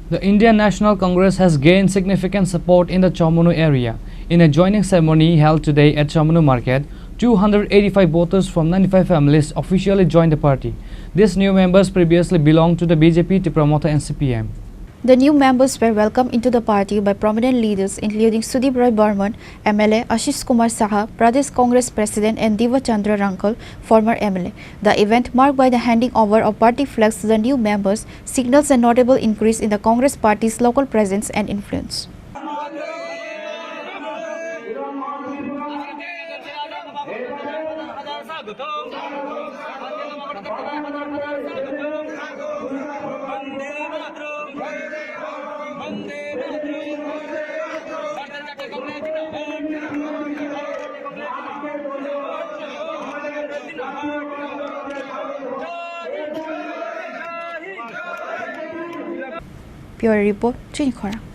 The Indian National Congress has gained significant support in the Chawmanu area. In a joining ceremony held today at Chawmanu Market, 285 voters from 95 families officially joined the party. These new members previously belonged to the BJP, Tipra Motha and CPM. The new members were welcomed into the party by prominent leaders including Sudip Roy Burman, MLA, Ashish Kumar Saha, Pradesh Congress President and Diva Chandra Rankal, former MLA. The event, marked by the handing over of party flags to the new members, signals a notable increase in the Congress party's local presence and influence. Pure report, Chini Khorang.